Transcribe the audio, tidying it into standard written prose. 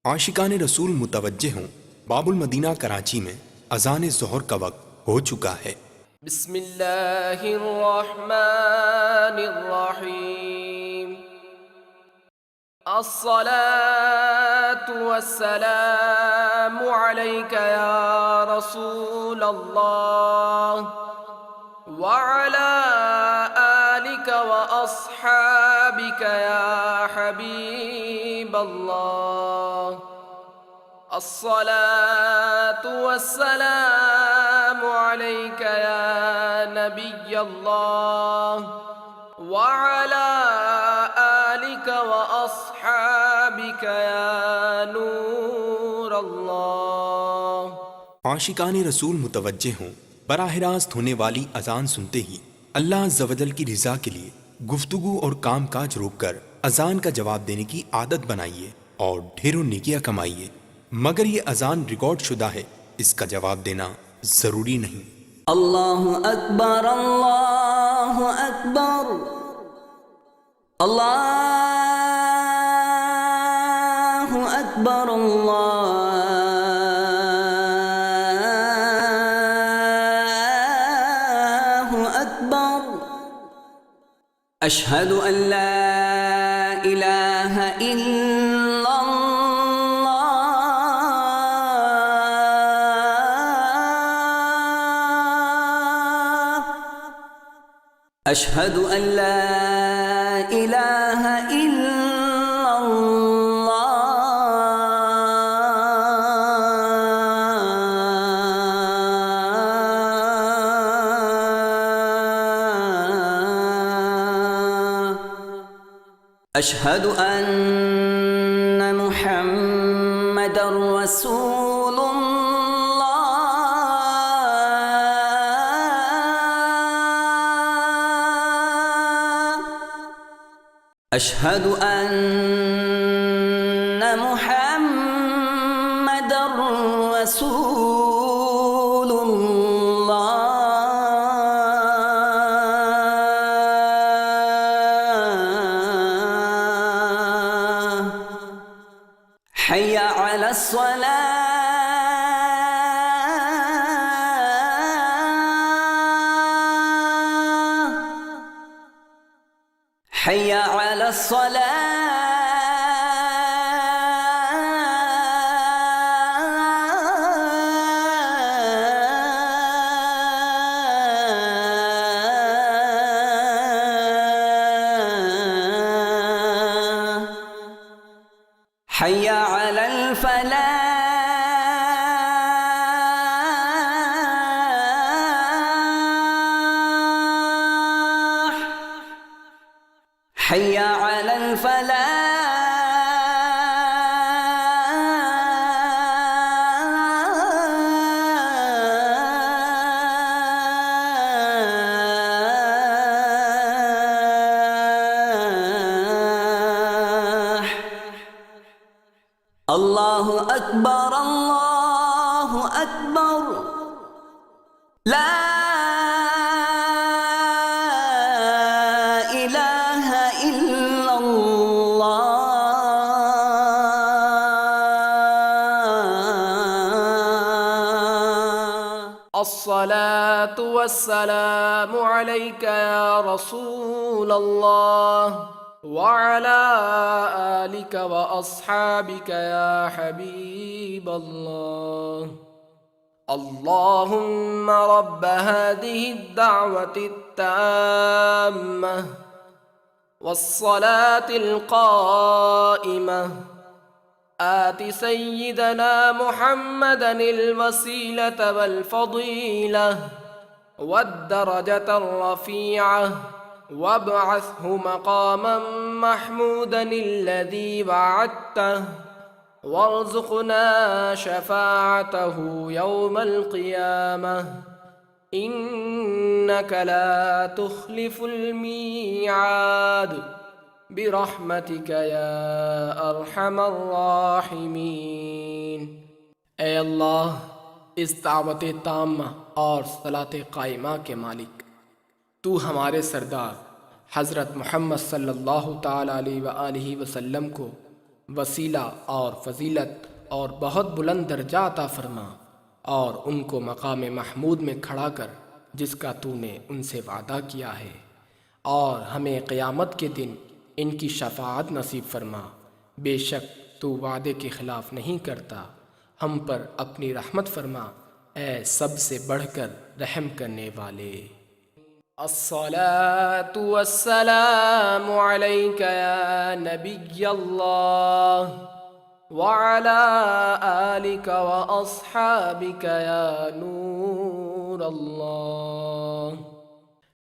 आशिकान रसूल मुतवज्जे हों, बाबुल मदीना कराची में अज़ान ज़ोहर का वक्त हो चुका है। बिस्मिल्लाहिर्रहमानिर्रहीम। अस्सलातु वस्सलामु अलैका या रसूल अल्लाह व अला आलिका व अस्हाबिका या हबीब अल्लाह। अस्सलातु वस्सलामु अलैका या नबी अल्लाह व अला आलिका व अस्हाबिका या नूर अल्लाह। आशिकान रसूल मुतवज्जे हों, बराह रास्त होने वाली अज़ान सुनते ही अल्लाह अज़्ज़ व जल की रिज़ा के लिए गुफ्तगू और काम काज रोक कर अज़ान का जवाब देने की आदत बनाइए और ढेरों नेकियां कमाइए। मगर ये अज़ान रिकॉर्ड शुदा है, इसका जवाब देना ज़रूरी नहीं। अल्लाहु अकबर, अल्लाहु अकबर, अल्लाहु अकबर, अल्लाहु अकबर। अशहदु अन ला इलाहा इल्लल्लाह, अशहदु अन ला इलाहा इल्लल्लाह, अशहदु अन्न मुहम्मदर रसूलुल्लाह, अशहदु अन्न मुहम्मदर रसूलुल्लाह। हय्या अला अस्सलाह, हय्या अला अस्सलाह, हय्या अलल फलाह, हय्या अलल फलाह। अल्लाहु अकबर, अल्लाहु अकबर, ला इलाहा इल्लल्लाह। अस्सलातु वस्सलामु अलैका या रसूल अल्लाह व अला आलिका व अस्हाबिका या हबीब अल्लाह। अल्लाहुम्मा रब्ब हादिहि द्दअवति त्ताम्मह वस्सलातिल क़ाइमह आति सय्यिदना मुहम्मदनिल वसीलत वल फ़दीलह वद्दरजतर रफ़ीअह वब्अथहु मक़ामम महमूदनिल्लज़ी वअदतह वर्ज़ुक़ना शफ़ाअतहु यौमल क़ियामह इन्नका ला तुख़्लिफ़ुल मीआद बिरहमतिका या अरहमर राहिमीन। ए अल्लाह, इस दावत ताम्मा और सलात कायमा के मालिक, तू हमारे सरदार हज़रत मोहम्मद सल्लल्लाहु ताला अलैहि व आलिहि वसल्लम को वसीला और फजीलत और बहुत बुलंद दर्जा अता फरमा और उनको मकाम महमूद में खड़ा कर जिसका तूने उनसे वादा किया है, और हमें क़यामत के दिन इनकी शफाअत नसीब फरमा। बेशक तू वादे के ख़िलाफ़ नहीं करता। हम पर अपनी रहमत फरमा, ऐ सबसे बढ़कर रहम करने वाले। अस्सलातु वस्सलामु अलैका या नबियल्लाह व अला आलिका व अस्हाबिका या नूरल्लाह।